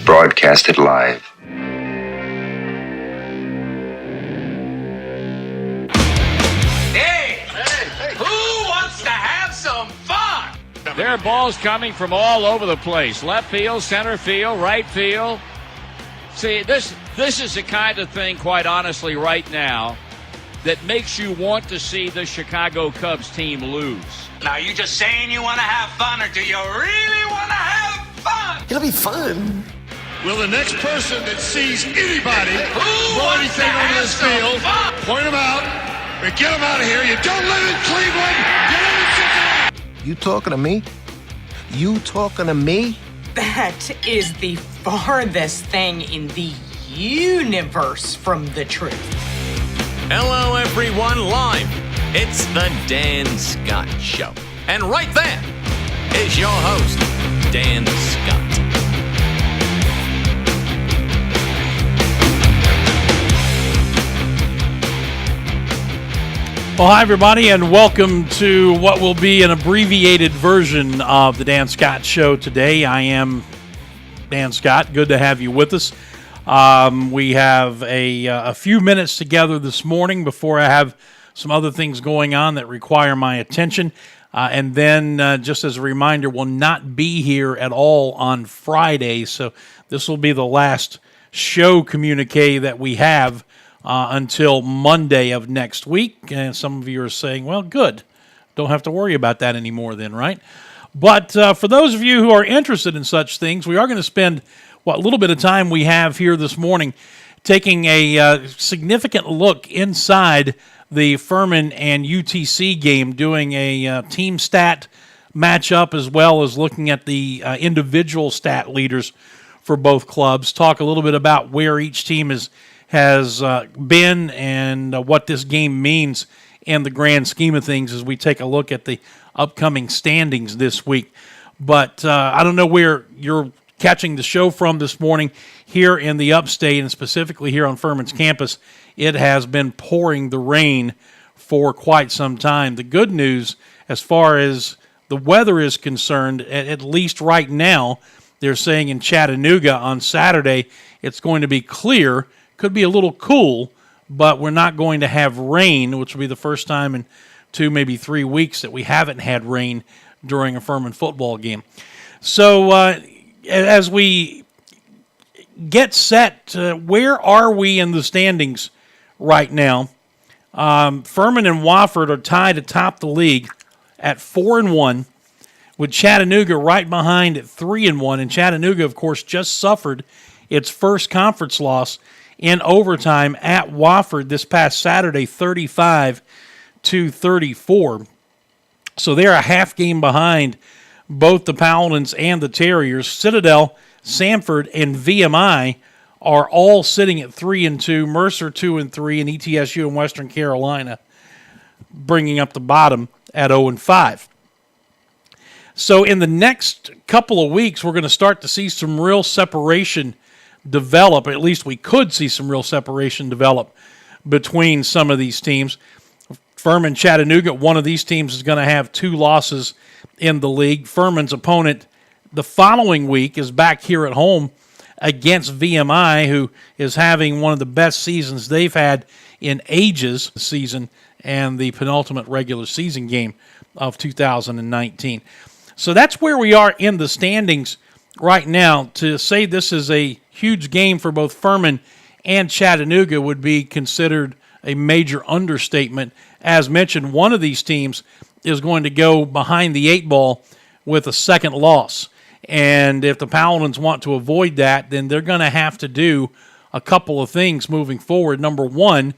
broadcasted live. Hey, who wants to have some fun? There are balls coming from all over the place. Left field, center field, right field. See, this is the kind of thing, quite honestly, right now, that makes you want to see the Chicago Cubs team lose. Now, you just saying you want to have fun, or do you really want to have fun? It'll be fun. Will the next person that sees anybody Who throw wants to anything on have this some field, fun? point them out, and get them out of here. You don't live in Cleveland. You live in Cincinnati. You talking to me? You talking to me? That is the farthest thing in the universe from the truth. Hello, everyone, live. It's the Dan Scott Show. And right there is your host, Dan Scott. Well, hi, everybody, and welcome to what will be an abbreviated version of the Dan Scott Show today. I am Dan Scott. Good to have you with us. We have a few minutes together this morning before I have some other things going on that require my attention. And then, just as a reminder, we'll not be here at all on Friday. So this will be the last show communique that we have until Monday of next week. And some of you are saying, well, good. Don't have to worry about that anymore then, right? But for those of you who are interested in such things, we are going to spend what little bit of time we have here this morning taking a significant look inside the Furman and UTC game, doing a team stat matchup as well as looking at the individual stat leaders for both clubs, talk a little bit about where each team has been and what this game means in the grand scheme of things as we take a look at the upcoming standings this week. But I don't know where you're catching the show from this morning here in the upstate, and specifically here on Furman's campus. It has been pouring the rain for quite some time. The good news, as far as the weather is concerned, at least right now, they're saying in Chattanooga on Saturday it's going to be clear, could be a little cool, but we're not going to have rain, which will be the first time in 2, maybe 3 weeks that we haven't had rain during a Furman football game. So as we get set, where are we in the standings right now? Furman and Wofford are tied atop the league at 4-1, with Chattanooga right behind at 3-1. And Chattanooga, of course, just suffered its first conference loss in overtime at Wofford this past Saturday, 35-34. So they're a half game behind both the Paladins and the Terriers. Citadel, Samford, and VMI are all sitting at 3-2. Mercer 2-3, and ETSU and Western Carolina bringing up the bottom at 0-5. So in the next couple of weeks, we're going to start to see some real separation develop. At least we could see some real separation develop between some of these teams. Furman, Chattanooga, one of these teams is going to have 2 losses in the league. Furman's opponent the following week is back here at home against VMI, who is having one of the best seasons they've had in ages this season, and the penultimate regular season game of 2019. So that's where we are in the standings right now. To say this is a huge game for both Furman and Chattanooga would be considered a major understatement. As mentioned, one of these teams is going to go behind the 8 ball with a second loss. And if the Paladins want to avoid that, then they're going to have to do a couple of things moving forward. Number one,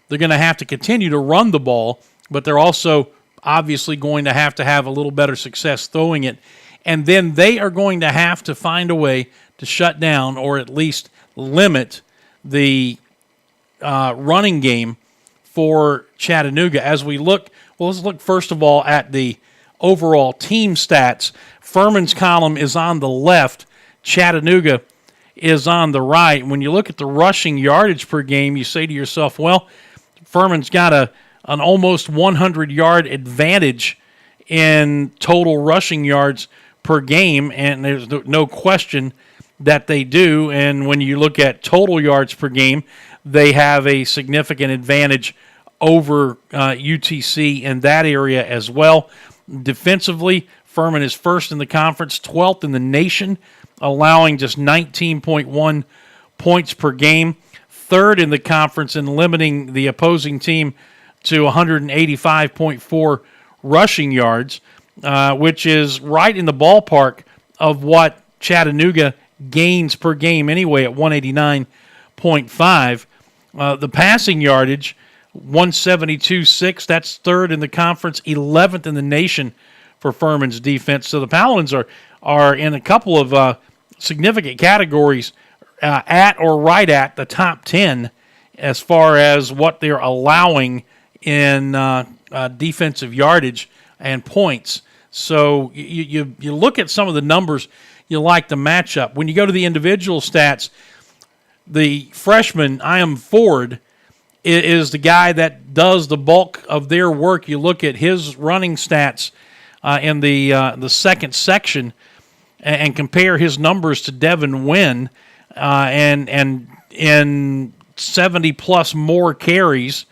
they're going to have to continue to run the ball, but they're also obviously going to have a little better success throwing it. And then they are going to have to find a way to shut down or at least limit the running game for Chattanooga. As we look, well, let's look first of all at the overall team stats. Furman's column is on the left. Chattanooga is on the right. When you look at the rushing yardage per game, you say to yourself, well, Furman's got an almost 100-yard advantage in total rushing yards per game, and there's no question that they do. And when you look at total yards per game, they have a significant advantage over UTC in that area as well. Defensively, Furman is first in the conference, 12th in the nation, allowing just 19.1 points per game. Third in the conference in limiting the opposing team to 185.4 rushing yards, which is right in the ballpark of what Chattanooga gains per game anyway at 189.5. The passing yardage, 172.6. That's third in the conference, 11th in the nation for Furman's defense. So the Paladins are in a couple of significant categories at or right at the top 10 as far as what they're allowing in defensive yardage and points. So you look at some of the numbers, you like the matchup. When you go to the individual stats, the freshman, Iam Ford, is the guy that does the bulk of their work. You look at his running stats in the second section and compare his numbers to Devin Wynn, and in 70-plus more carries,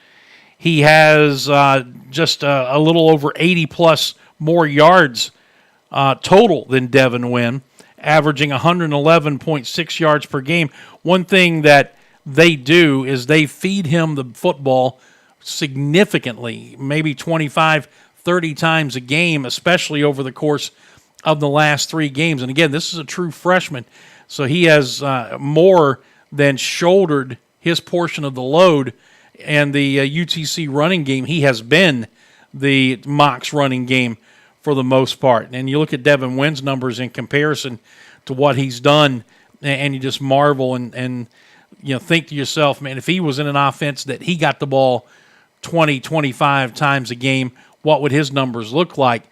he has just a little over 80-plus more yards total than Devin Wynn, averaging 111.6 yards per game. One thing that they do is they feed him the football significantly, maybe 25, 30 times a game, especially over the course of the last 3 games. And again, this is a true freshman, so he has more than shouldered his portion of the load. And the UTC running game, he has been the Mocs running game for the most part. And you look at Devin Wynn's numbers in comparison to what he's done, and you just marvel and think to yourself, man, if he was in an offense that he got the ball 20, 25 times a game, what would his numbers look like?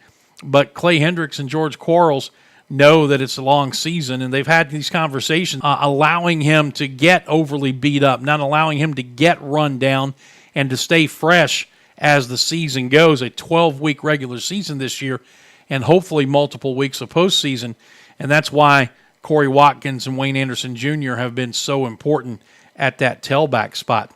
But Clay Hendricks and George Quarles know that it's a long season, and they've had these conversations allowing him to get overly beat up, not allowing him to get run down, and to stay fresh as the season goes. A 12-week regular season this year, and hopefully multiple weeks of postseason. And that's why Corey Watkins and Wayne Anderson Jr. have been so important at that tailback spot.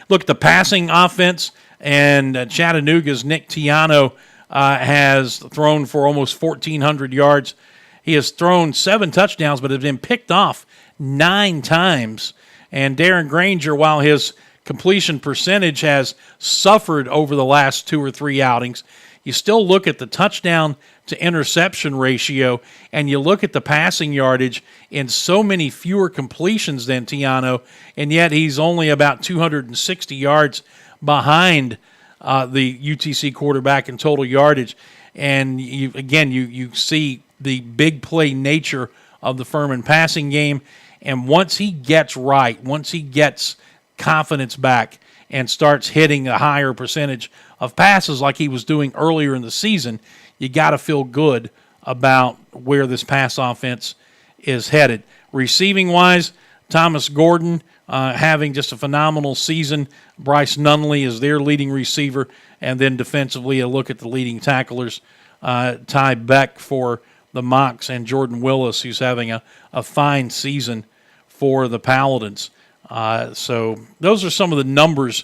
Look at the passing offense, and Chattanooga's Nick Tiano has thrown for almost 1,400 yards. He has thrown 7 touchdowns, but has been picked off 9 times. And Darren Granger, while his completion percentage has suffered over the last 2 or 3 outings, you still look at the touchdown to interception ratio, and you look at the passing yardage in so many fewer completions than Tiano, and yet he's only about 260 yards behind the UTC quarterback in total yardage. And you see the big play nature of the Furman passing game. And once he gets right, once he gets confidence back and starts hitting a higher percentage of passes like he was doing earlier in the season, you got to feel good about where this pass offense is headed. Receiving-wise, Thomas Gordon having just a phenomenal season. Bryce Nunley is their leading receiver. And then defensively, a look at the leading tacklers, Ty Beck for the Mocs and Jordan Willis, who's having a fine season for the Paladins. So those are some of the numbers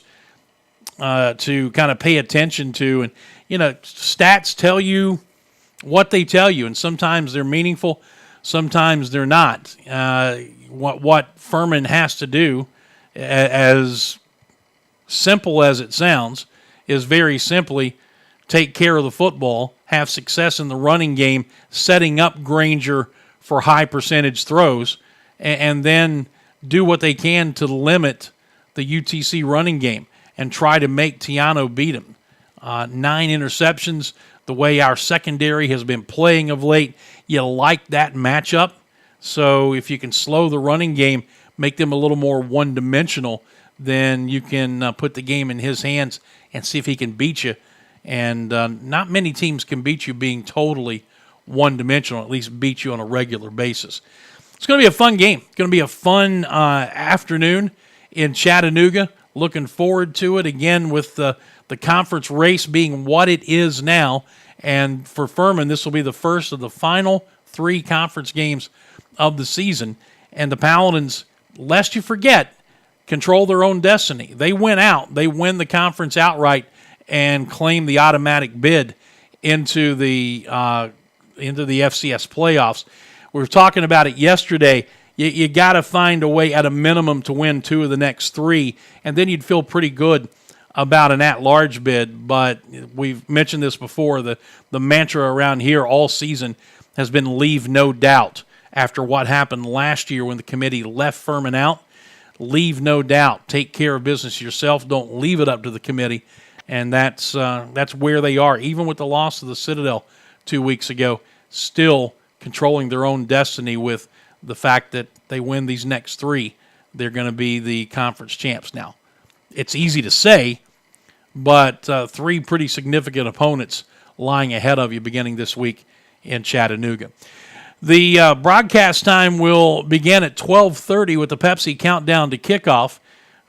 to kind of pay attention to. And, stats tell you what they tell you, and sometimes they're meaningful, sometimes they're not. What Furman has to do, as simple as it sounds, is very simply take care of the football, have success in the running game, setting up Granger for high percentage throws, and then do what they can to limit the UTC running game and try to make Tiano beat him. 9 interceptions, the way our secondary has been playing of late, you like that matchup. So if you can slow the running game, make them a little more one-dimensional, then you can put the game in his hands and see if he can beat you. And not many teams can beat you being totally one-dimensional, at least beat you on a regular basis. It's going to be a fun game. It's going to be a fun afternoon in Chattanooga. Looking forward to it, again, with the conference race being what it is now. And for Furman, this will be the first of the final 3 conference games of the season. And the Paladins, lest you forget, control their own destiny. They win out. They win the conference outright and claim the automatic bid into the FCS playoffs. We were talking about it yesterday. You got to find a way at a minimum to win 2 of the next 3, and then you'd feel pretty good about an at-large bid. But we've mentioned this before. The mantra around here all season has been leave no doubt. After what happened last year when the committee left Furman out, leave no doubt. Take care of business yourself. Don't leave it up to the committee. And that's where they are. Even with the loss to the Citadel 2 weeks ago, still controlling their own destiny with the fact that they win these next 3. They're going to be the conference champs now. It's easy to say, but 3 pretty significant opponents lying ahead of you beginning this week in Chattanooga. The broadcast time will begin at 12:30 with the Pepsi countdown to kickoff.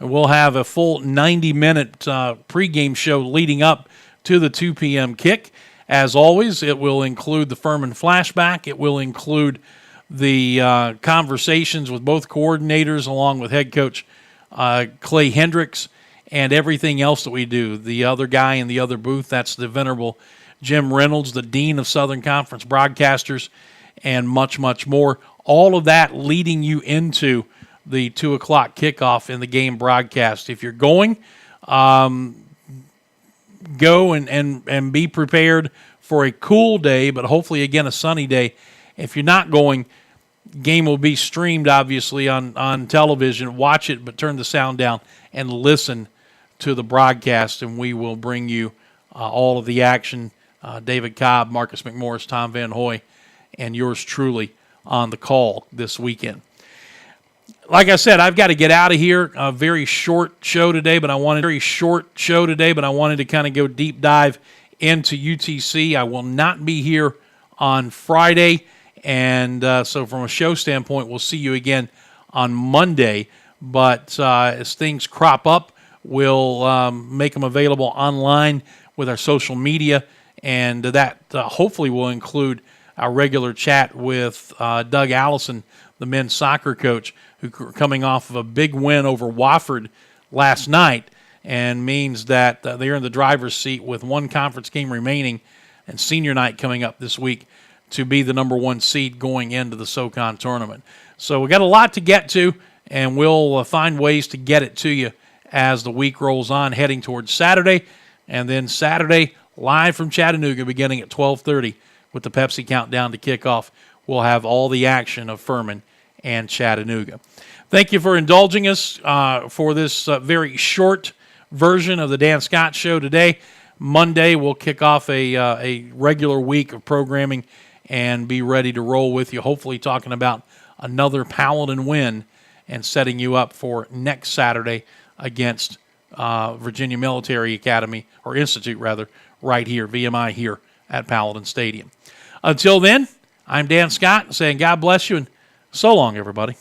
We'll have a full 90-minute pregame show leading up to the 2 p.m. kick. As always, it will include the Furman flashback. It will include the conversations with both coordinators along with head coach Clay Hendricks and everything else that we do. The other guy in the other booth, that's the venerable Jim Reynolds, the Dean of Southern Conference Broadcasters, and much, much more. All of that leading you into the 2 o'clock kickoff in the game broadcast. If you're going, go and be prepared for a cool day, but hopefully, again, a sunny day. If you're not going, game will be streamed, obviously, on television. Watch it, but turn the sound down and listen to the broadcast, and we will bring you all of the action. David Cobb, Marcus McMorris, Tom Van Hoy, and yours truly on the call this weekend. Like I said, I've got to get out of here. A very short show today, but I wanted to kind of go deep dive into UTC. I will not be here on Friday, and so from a show standpoint, we'll see you again on Monday. But as things crop up, we'll make them available online with our social media, and that hopefully will include our regular chat with Doug Allison, the men's soccer coach, who are coming off of a big win over Wofford last night, and means that they're in the driver's seat with 1 conference game remaining and senior night coming up this week to be the number 1 seed going into the SoCon tournament. So we got a lot to get to, and we'll find ways to get it to you as the week rolls on, heading towards Saturday, and then Saturday live from Chattanooga beginning at 12:30 with the Pepsi countdown to kickoff. We'll have all the action of Furman and Chattanooga. Thank you for indulging us for this very short version of the Dan Scott Show today. Monday, we'll kick off a regular week of programming and be ready to roll with you, hopefully talking about another Paladin win and setting you up for next Saturday against Virginia Military Academy, or Institute rather, right here, VMI here at Paladin Stadium. Until then, I'm Dan Scott saying God bless you and so long, everybody.